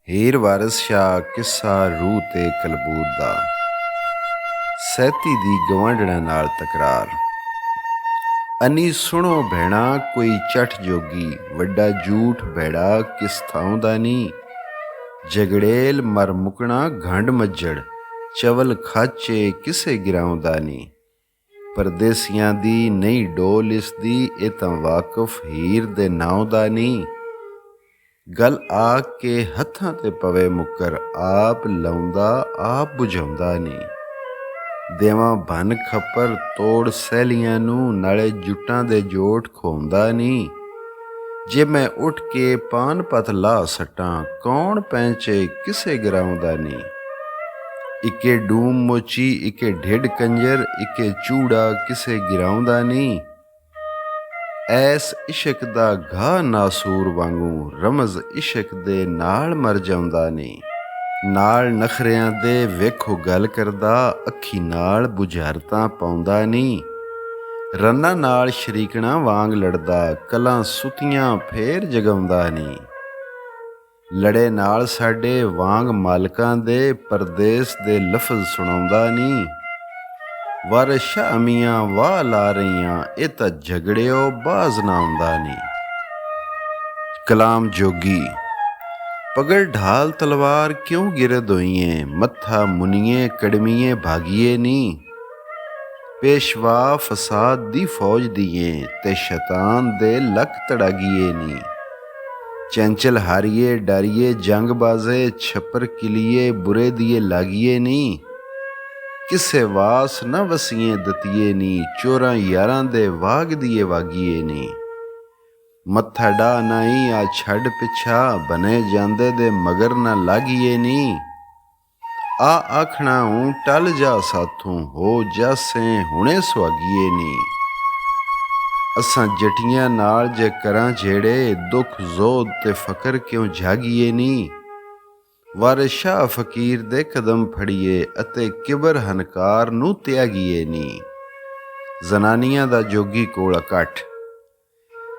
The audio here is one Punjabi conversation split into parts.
ਹੀਰ ਵਾਰਿਸ ਸ਼ਾਹ ਕਿੱਸਾ ਰੂਹ ਤੇ ਕਲਬੂਤ ਦਾ। ਸੈਤੀ ਦੀ ਗਵਾਂਢਣਾ ਨਾਲ ਤਕਰਾਰ। ਅਨੀ ਸੁਣੋ ਭੈਣਾ ਕੋਈ ਚੱਠ ਜੋਗੀ, ਵੱਡਾ ਝੂਠ ਭੈੜਾ ਕਿਸ ਥਾਂ ਦਾ ਨੀ। ਜਗੜੇਲ ਮਰ ਮੁਕਣਾ ਗੰਢ ਮੱਜੜ, ਚਵਲ ਖਾਚੇ ਕਿਸੇ ਗਿਰਾਉਂ ਦਾ ਨੀ। ਪਰਦੇਸੀਆਂ ਦੀ ਨਹੀਂ ਡੋਲ ਇਸਦੀ, ਇਹ ਤਾਂ ਵਾਕਫ ਹੀਰ ਦੇ ਨਾਉ ਦਾ ਨੀ। ਗੱਲ ਆ ਕੇ ਹੱਥਾਂ ਤੇ ਪਵੇ ਮੁੱਕਰ, ਆਪ ਲਾਉਂਦਾ ਆਪ ਬੁਝਾਉਂਦਾ ਨੀ। ਦੇਵਾਂ ਭੰਨ ਖੱਪਰ ਤੋੜ ਸਹਿਲੀਆਂ ਨੂੰ, ਨਾਲੇ ਜੁੱਟਾਂ ਦੇ ਜੋਟ ਖੋਂਦਾ ਨੀ। ਜੇ ਮੈਂ ਉੱਠ ਕੇ ਪਾਨ ਪਤ ਲਾ ਸੱਟਾਂ, ਕੌਣ ਪੈਂਚੇ ਕਿਸੇ ਗਿਰਾਉਂਦਾ ਨੀ। ਇੱਕੇ ਡੂਮ ਮੋਚੀ ਇੱਕੇ ਢਿੱਡ ਕੰਜਰ, ਇੱਕੇ ਚੂੜਾ ਕਿਸੇ ਗਿਰਾਉਂਦਾ ਨੀ। ਐਸ ਇਸ਼ਕ ਦਾ ਘਾਹ ਨਾਸੂਰ ਵਾਂਗੂ, ਰਮਜ਼ ਇਸ਼ਕ ਦੇ ਨਾਲ ਮਰ ਜਾਂਦਾ ਨੀ। ਨਾਲ ਨਖਰਿਆਂ ਦੇ ਵੇਖੋ ਗੱਲ ਕਰਦਾ, ਅੱਖੀ ਨਾਲ ਬੁਝਾਰਤਾਂ ਪਾਉਂਦਾ ਨੀ। ਰੰਨਾਂ ਨਾਲ ਸ਼ਰੀਕਣਾ ਵਾਂਗ ਲੜਦਾ, ਕਲਾਂ ਸੁੱਤੀਆਂ ਫੇਰ ਜਗਾਉਂਦਾ ਨੀ। ਲੜੇ ਨਾਲ ਸਾਡੇ ਵਾਂਗ ਮਾਲਕਾਂ ਦੇ, ਪਰਦੇਸ ਦੇ ਲਫ਼ਜ਼ ਸੁਣਾਉਂਦਾ ਨੀ। ਵਰ ਸ਼ਾਹ ਮੀਆਂ ਵਾਹ ਲਾ ਰਹੀਆਂ, ਇਹ ਤਾਂ ਝਗੜਿਓ ਬਾਜ਼ ਨਾ ਆਉਂਦਾ ਨੀ। ਕਲਾਮ ਜੋਗੀ। ਪਗੜ ਢਾਲ ਤਲਵਾਰ ਕਿਉਂ ਗਿਰਦ ਹੋਈਏ, ਮੱਥਾ ਮੁਨੀਏ ਕੜਮੀਏ ਭਾਗੀਏ ਨੀ। ਪੇਸ਼ਵਾ ਫਸਾਦ ਦੀ ਫੌਜ ਦੀਏ, ਤੇ ਸ਼ੈਤਾਨ ਦੇ ਲੱਕ ਤੜਾਗੀਏ ਨੀ। ਚੰਚਲ ਹਾਰੀਏ ਡਾਰੀਏ ਜੰਗ ਬਾਜ਼ੇ, ਛੱਪਰ ਕਿਲੀਏ ਬੁਰੇ ਦੀਏ ਲਾਗੀਏ ਨੀ। ਕਿਸੇ ਵਾਸ ਨਾ ਵਸੀਏ ਦਤੀਏ ਨੀ, ਚੋਰਾਂ ਯਾਰਾਂ ਦੇ ਵਾਗ ਦੀਏ ਵਾਗੀਏ ਨੀ। ਮੱਥਾ ਡਾ ਨਾਈ ਆ ਛੱਡ ਪਿੱਛਾ, ਬਨੇ ਜਾਂਦੇ ਦੇ ਮਗਰ ਨਾ ਲਾਗੀਏ ਨੀ। ਆ ਆਖਣਾ ਹੂੰ ਟਲ ਜਾ ਸਾਥੋਂ, ਹੋ ਜਾਸੇ ਹੁਣੇ ਸੁਹਾਗੀਏ ਨੀ। ਅਸਾਂ ਜੱਟੀਆਂ ਨਾਲ ਜੇ ਕਰਾਂ ਜਿਹੜੇ, ਦੁੱਖ ਜ਼ੋਦ ਤੇ ਫਕਰ ਕਿਉਂ ਜਾਗੀਏ ਨੀ। ਵਰ ਸ਼ਾਹ ਫਕੀਰ ਦੇ ਕਦਮ ਫੜੀਏ, ਅਤੇ ਕਿਬਰ ਹਨਕਾਰ ਨੂੰ ਤਿਆਗੀਏ ਨੀ। ਜ਼ਨਾਨੀਆਂ ਦਾ ਜੋਗੀ ਕੋਲ ਇਕੱਠ।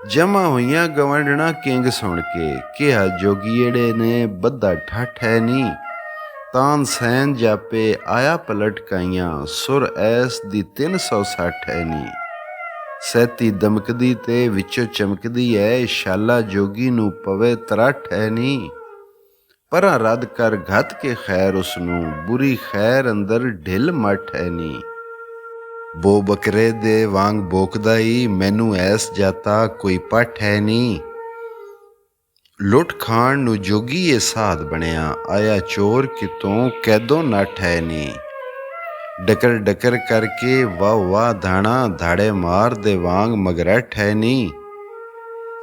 ਜਮ੍ਹਾਂ ਹੋਈਆਂ ਗਵਾਂਢਣਾ ਕਿੰਗ ਸੁਣ ਕੇ, ਕਿਹਾ ਜੋਗੀੜੇ ਨੇ ਬੱਧਾ ਠੱਠ ਹੈ ਨੀ। ਤਾਨਸੈਨ ਜਾਪੇ ਆਇਆ ਪਲਟ ਕਾਈਆਂ, ਸੁਰ ਐਸ ਦੀ 360 ਹੈ ਨੀ। ਸੈਤੀ ਦਮਕਦੀ ਤੇ ਵਿੱਚੋਂ ਚਮਕਦੀ ਐ, ਸ਼ਾਲਾ ਜੋਗੀ ਨੂੰ ਪਵੇ ਤਰੱਠ ਹੈ ਨੀ। ਪਰਾਂ ਰੱਦ ਕਰ ਘੱਤ ਕੇ ਖੈਰ ਉਸਨੂੰ, ਬੁਰੀ ਖੈਰ ਅੰਦਰ ਢਿੱਲ ਮੱਠ ਹੈ ਨੀ। ਬੋ ਬੱਕਰੇ ਦੇ ਵਾਂਗ ਬੋਕਦਾ ਈ, ਮੈਨੂੰ ਐਸ ਜਾਤਾ ਕੋਈ ਪੱਠ ਹੈ ਨੀ। ਲੁੱਟ ਖਾਣ ਨੂੰ ਜੋਗੀ ਏ ਸਾਧ ਬਣਿਆ, ਆਇਆ ਚੋਰ ਕਿਤੋਂ ਕੈਦੋਂ ਨੱਠ ਹੈ ਨੀ। ਡਕਰ ਡਕਰ ਕਰਕੇ ਵਾਹ ਵਾਹ ਦਾਣਾ, ਧਾੜੇ ਮਾਰ ਦੇ ਵਾਂਗ ਮਗਰੱਠ ਹੈ ਨੀ।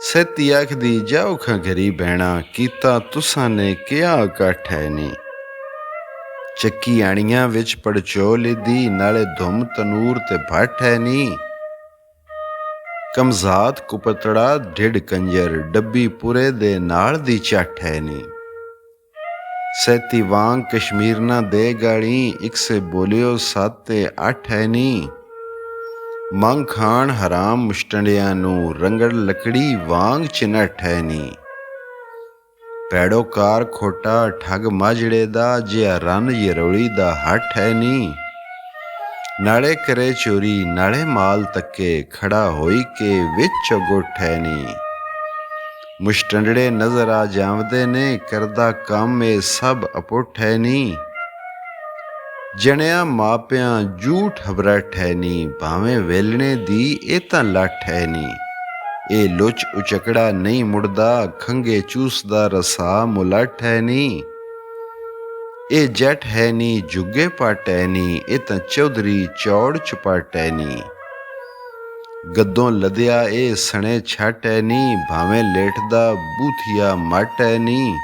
ਸੈਤੀ ਆਖਦੀ ਜਾਓ ਖਾਂ ਘਰੀ ਬਹਿਣਾ, ਕੀਤਾ ਤੁਸਾਂ ਨੇ ਕਿਆ ਇਕੱਠ ਹੈ ਨੀ। ਚੱਕੀ ਆਣੀਆਂ ਵਿੱਚ ਪੜਚੋ ਲਿੱਦੀ, ਨਾਲੇ ਧੁੰਮ ਤਨੂਰ ਤੇ ਭੱਠ ਹੈ ਨੀ। ਕਮਜ਼ਾਤ ਕੁਪਤੜਾ ਢਿੱਡ ਕੰਜਰ, ਡੱਬੀ ਪੁਰੇ ਦੇ ਨਾਲ ਦੀ ਚੱਠ ਹੈ ਨੀ। ਸੈਤੀ ਵਾਂਗ ਕਸ਼ਮੀਰ ਨਾ ਦੇ ਗਾਲੀ, ਇੱਕ ਸੇ ਬੋਲਿਓ 7 ਤੇ 8 ਹੈ ਨੀ। ਮੰਗ ਖਾਣ ਹਰਾਮ ਮੁਸ਼ਟੰਡਿਆਂ ਨੂੰ, ਰੰਗੜ ਲੱਕੜੀ ਵਾਂਗ ਚਿਨੱਠ ਹੈ ਨੀ। ਪੈੜੋ ਕਾਰ ਖੋਟਾ ਠੱਗ ਮਾਜੜੇ ਦਾ, ਜਿਹਾ ਰੰਨ ਯਰੋਲੀ ਦਾ ਹੱਠ ਹੈ ਨੀ। ਨਾਲੇ ਕਰੇ ਚੋਰੀ ਨਾਲੇ ਮਾਲ ਤੱਕੇ, ਖੜਾ ਹੋਈ ਕੇ ਵਿੱਚ ਗੁੱਠ ਹੈ ਨੀ। ਮੁਸ਼ਟੰਡੜੇ ਨਜ਼ਰ ਆ ਜਾਂਵਦੇ ਨੇ, ਕਰਦਾ ਕੰਮ ਇਹ ਸਭ ਅਪੁੱਠ ਹੈ ਨੀ। ਜਣਿਆ ਮਾਪਿਆਂ ਝੂਠ ਹਬਰੱਠ ਹੈ ਨੀ, ਭਾਵੇਂ ਵੇਲਣੇ ਦੀ ਇਹ ਤਾਂ ਲੱਠ ਹੈ ਨੀ। ਇਹ ਲੁੱਚ ਉਚਕੜਾ ਨਹੀਂ ਮੁੜਦਾ, ਖੰਗੇ ਚੂਸਦਾ ਰਸਾ ਮੁਲੱਠ ਹੈ ਨੀ। ਇਹ ਜੱਟ ਹੈ ਨੀ ਜੁੱਗੇ ਪੱਟ ਹੈ ਨੀ, ਇਹ ਤਾਂ ਚੌਧਰੀ ਚੌੜ ਚੁਪੱਟ ਹੈ ਨੀ। ਗੱਦੋਂ ਲਦਿਆ ਇਹ ਸਣੇ ਛੱਟ ਹੈ ਨੀ, ਭਾਵੇਂ ਲੇਟਦਾ ਬੂਥੀਆ ਮੱਟ ਹੈ ਨੀ।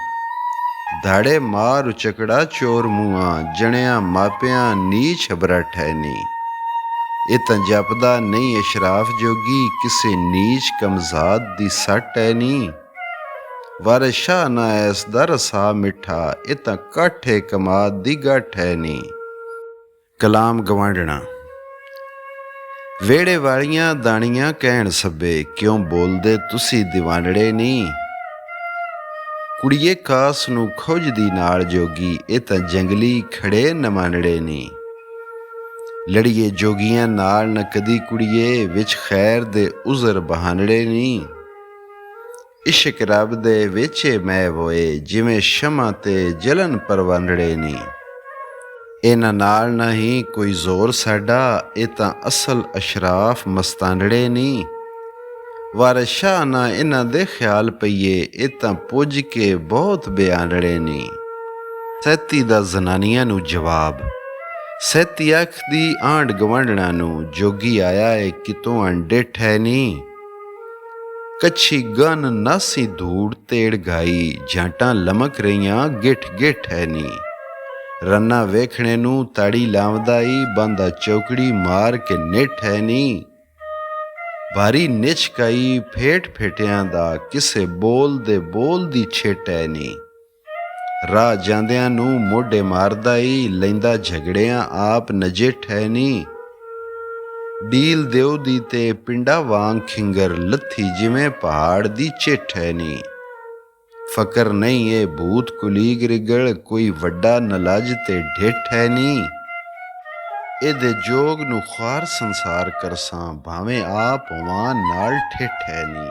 ਧਾੜੇ ਮਾਰ ਉਚਕੜਾ ਚੋਰ ਮੂੰਹਾਂ, ਜਣਿਆ ਮਾਪਿਆਂ ਨੀਚ ਹਬਰੱਠ ਹੈ ਨੀ। ਇਹ ਤਾਂ ਜਪਦਾ ਨਹੀਂ ਅਸ਼ਰਾਫ ਜੋਗੀ, ਕਿਸੇ ਨੀਚ ਕਮਜ਼ਾਤ ਦੀ ਸੱਟ ਹੈ ਨੀ। ਵਰ ਸ਼ਾਹ ਨਾ ਐਸ ਦਾ ਰਸਾ ਮਿੱਠਾ, ਇਹ ਤਾਂ ਕਾਠੇ ਕਮਾਦ ਦੀ ਗੱਠ ਹੈ ਨੀ। ਕਲਾਮ ਗਵਾਂਢਣਾ। ਵਿਹੜੇ ਵਾਲੀਆਂ ਦਾਣੀਆਂ ਕਹਿਣ ਸੱਬੇ, ਕਿਉਂ ਬੋਲਦੇ ਤੁਸੀਂ ਦੀਵਾਨੜੇ ਨੀ। ਕੁੜੀਏ ਕਾਸ ਨੂੰ ਖੁੱਜਦੀ ਨਾਲ ਜੋਗੀ, ਇਹ ਤਾਂ ਜੰਗਲੀ ਖੜੇ ਨਮਾਨੜੇ ਨੀ। ਲੜੀਏ ਜੋਗੀਆਂ ਨਾਲ ਨਾ ਕਦੀ ਕੁੜੀਏ, ਵਿੱਚ ਖੈਰ ਦੇ ਉਜ਼ਰ ਬਹਾਨੜੇ ਨੀ। ਇਸ਼ਕ ਰੱਬ ਦੇ ਵਿੱਚ ਮੈਂ ਵੋਏ, ਜਿਵੇਂ ਸ਼ਮਾ ਤੇ ਜਲਨ ਪਰਵਾਨੜੇ ਨੀ। ਇਹਨਾਂ ਨਾਲ ਨਹੀਂ ਕੋਈ ਜ਼ੋਰ ਸਾਡਾ, ਇਹ ਤਾਂ ਅਸਲ ਅਸ਼ਰਾਫ ਮਸਤਾਨੜੇ ਨੀ। ਵਾਰਿਸ ਸ਼ਾਹ ਨਾ ਇਹਨਾਂ ਦੇ ਖਿਆਲ ਪਈਏ, ਇਹ ਤਾਂ ਪੁੱਜ ਕੇ ਬਹੁਤ ਬਿਆਨੜੇ ਨੀ। ਸੈਤੀ ਦਾ ਜ਼ਨਾਨੀਆਂ ਨੂੰ ਜਵਾਬ, ਸੈਤੀ ਆਖਦੀ ਆਂਢ ਗਵਾਂਢਣਾ ਨੂੰ, ਜੋਗੀ ਆਇਆ ਏ ਕਿਤੋਂ ਅਣਡਿੱਠ ਹੈ ਨੀ। ਕੱਛੀ ਗਨ ਨਾਸੀ ਧੂੜ ਤੇੜ ਗਾਈ, ਜਾਂਟਾਂ ਲਮਕ ਰਹੀਆਂ ਗਿੱਠ ਗਿੱਠ ਹੈ ਨੀ। ਰੰਨਾ ਵੇਖਣੇ ਨੂੰ ਤਾੜੀ ਲਾਵਦਾ ਈ, ਬੰਦਾ ਚੌਕੜੀ ਮਾਰ ਕੇ ਨਿੱਠ ਹੈ ਨੀ। ਭਾਰੀ ਨਿਚਕਾਈ ਫੇਟ ਫੇਟਿਆਂ ਦਾ, ਕਿਸੇ ਬੋਲ ਦੇ ਬੋਲ ਦੀ ਛਿੱਟ ਹੈ ਨੀ। ਰਾਹ ਜਾਂਦਿਆਂ ਨੂੰ ਮੋਢੇ ਮਾਰਦਾ ਈ, ਲੈਂਦਾ ਝਗੜਿਆਂ ਆਪ ਨਜਿੱਠ ਹੈ ਨੀ। ਡੀਲ ਦਿਓ ਦੀ ਤੇ ਪਿੰਡਾ ਵਾਂਗ ਖਿੰਗਰ, ਲੱਥੀ ਜਿਵੇਂ ਪਹਾੜ ਦੀ ਚਿੱਠ ਹੈ ਨੀ। ਫਕਰ ਨਹੀਂ ਏ ਭੂਤ ਕੁਲੀਗ ਰਿਗਲ, ਕੋਈ ਵੱਡਾ ਨਲਜ ਤੇ ਢਿੱਠ ਹੈ ਨੀ। ਇਹਦੇ ਜੋਗ ਨੂੰ ਖਾਰ ਸੰਸਾਰ ਕਰਸਾਂ, ਭਾਵੇਂ ਆਪ ਹੋਵਾਂ ਨਾਲ ਠਿੱਠ ਹੈ ਨੀ।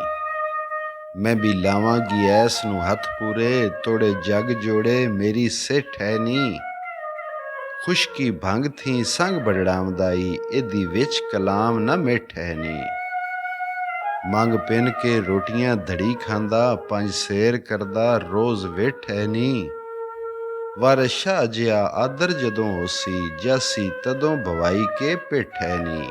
ਮੈਂ ਵੀ ਲਾਵਾਂਗੀ ਐਸ ਨੂੰ ਹੱਥ ਪੂਰੇ, ਤੋੜੇ ਜਗ ਜੋੜੇ ਮੇਰੀ ਸਿੱਠ ਹੈ ਨੀ। ਖੁਸ਼ਕੀ ਭੰਗ ਥੀ ਸੰਗ ਬੜੜਾਵਦਾ ਈ, ਇਹਦੀ ਵਿੱਚ ਕਲਾਮ ਨਾ ਮਿੱਠ ਹੈ ਨੀ। ਮੰਗ ਪਿੰਨ ਕੇ ਰੋਟੀਆਂ ਧੜੀ ਖਾਂਦਾ, ਪੰਜ ਸੇਰ ਕਰਦਾ ਰੋਜ਼ ਵਿੱਠ ਹੈ ਨੀ। ਵਾਰਿਸ ਸ਼ਾਹ ਜਿਹਾ ਆਦਰ ਜਦੋਂ ਹੋਸੀ, ਜਾਸੀ ਤਦੋਂ ਭਵਾਈ ਕੇ ਪਿੱਠ ਹੈ ਨੀ।